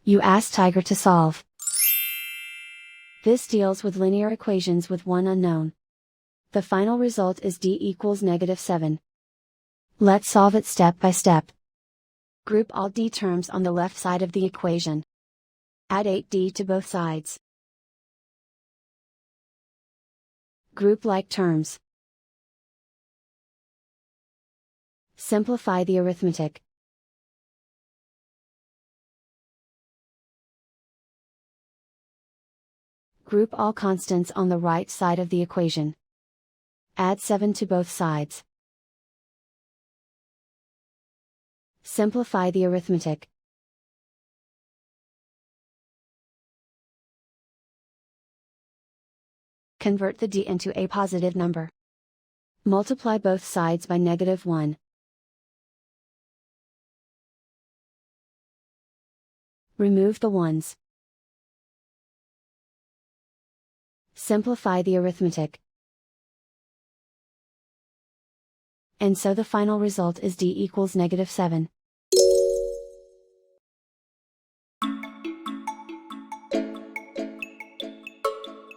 You ask Tiger to solve. This deals with linear equations with one unknown. The final result is d equals -7. Let's solve it step by step. Group all d terms on the left side of the equation. Add 8d to both sides. Group like terms. Simplify the arithmetic. Group all constants on the right side of the equation. Add 7 to both sides. Simplify the arithmetic. Convert the d into a positive number. Multiply both sides by -1. Remove the ones. Simplify the arithmetic. And so the final result is d equals -7.